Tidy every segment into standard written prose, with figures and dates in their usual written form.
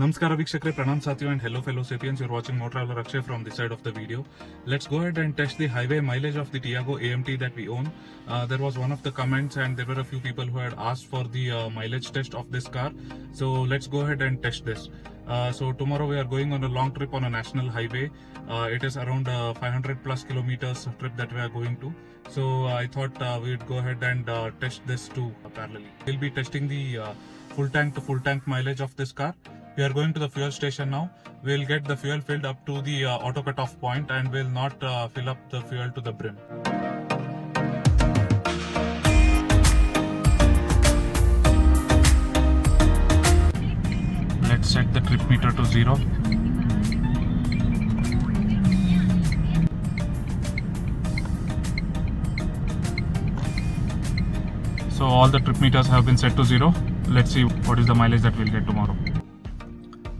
Namaskara Vikshakre, Pranam Satyo and hello fellow sapiens. You're watching Motor Traveler Akshay from this side of the video. Let's go ahead and test the highway mileage of the Tiago AMT that we own. There was one of the comments and there were a few people who had asked for the mileage test of this car. So let's go ahead and test this. So tomorrow we are going on a long trip on a national highway. It is around 500 plus kilometers trip that we are going to. So I thought we would go ahead and test this too parallelly. We'll be testing the full tank to full tank mileage of this car. We are going to the fuel station now. We'll get the fuel filled up to the auto cutoff point and we'll not fill up the fuel to the brim. Let's set the trip meter to 0. So all the trip meters have been set to 0. Let's see what is the mileage that we'll get tomorrow.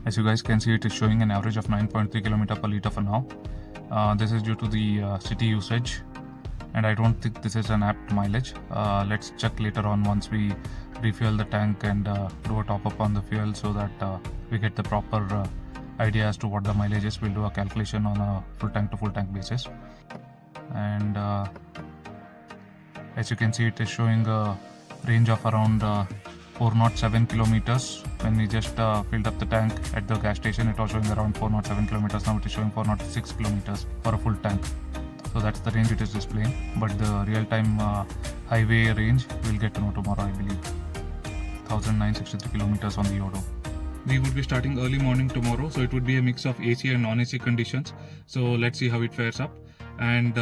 As you guys can see, it is showing an average of 9.3 km per litre for now. This is due to the city usage and I don't think this is an apt mileage. Let's check later on once we refuel the tank and do a top up on the fuel so that we get the proper idea as to what the mileage is. We'll do a calculation on a full tank to full tank basis. And as you can see, it is showing a range of around 407 kilometers. When we just filled up the tank at the gas station, it was showing around 407 kilometers. Now it is showing 406 kilometers for a full tank. So that's the range it is displaying. But the real-time highway range we'll get to know tomorrow, I believe. 1963 kilometers on the Odo. We would be starting early morning tomorrow, so it would be a mix of AC and non-AC conditions. So let's see how it fares up. And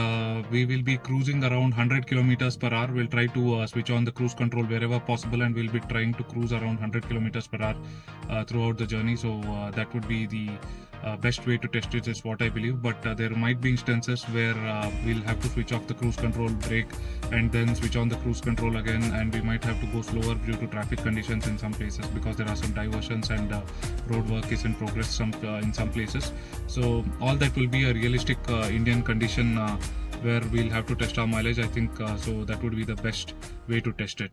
we will be cruising around 100 kilometers per hour. We'll try to switch on the cruise control wherever possible, and we'll be trying to cruise around 100 kilometers per hour throughout the journey. So that would be the best way to test it, is what I believe. But there might be instances where we'll have to switch off the cruise control, brake, and then switch on the cruise control again, and we might have to go slower due to traffic conditions in some places because there are some diversions and road work is in progress in some places. So all that will be a realistic Indian condition where we'll have to test our mileage, I think. So that would be the best way to test it.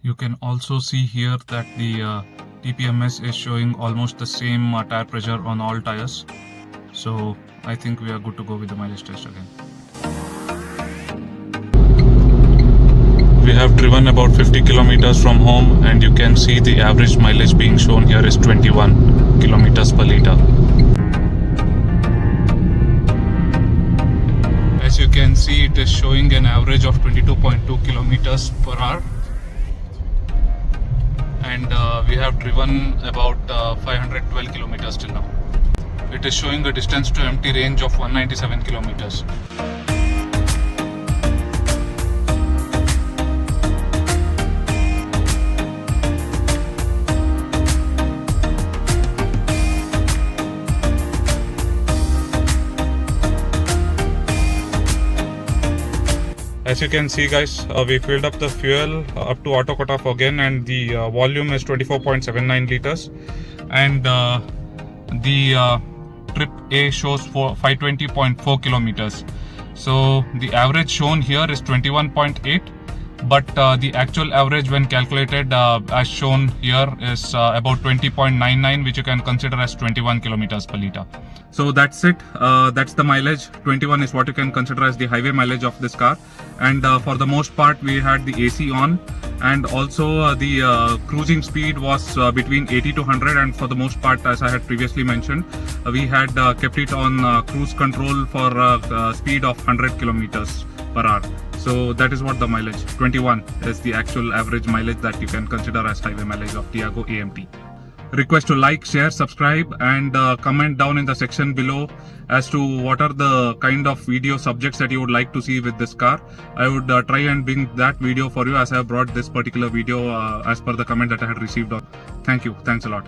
You can also see here that the TPMS is showing almost the same tire pressure on all tires. So I think we are good to go with the mileage test again. We have driven about 50 kilometers from home and you can see the average mileage being shown here is 21 kilometers per litre. As you can see, it is showing an average of 22.2 kilometers per hour. And we have driven about 512 kilometers till now. It is showing a distance to empty range of 197 kilometers. As you can see, guys, we filled up the fuel up to auto cutoff again, and the volume is 24.79 liters, and the trip A shows 520.4 kilometers. So the average shown here is 21.8, but the actual average when calculated as shown here is about 20.99, which you can consider as 21 kilometers per litre. So that's it. That's the mileage. 21 is what you can consider as the highway mileage of this car. And for the most part, we had the AC on, and also the cruising speed was between 80 to 100. And for the most part, as I had previously mentioned, we had kept it on cruise control for a speed of 100 kilometers per hour. So that is what the mileage, 21, is the actual average mileage that you can consider as highway mileage of Tiago AMT. Request to like, share, subscribe, and comment down in the section below as to what are the kind of video subjects that you would like to see with this car. I would try and bring that video for you, as I have brought this particular video as per the comment that I had received on. Thank you. Thanks a lot.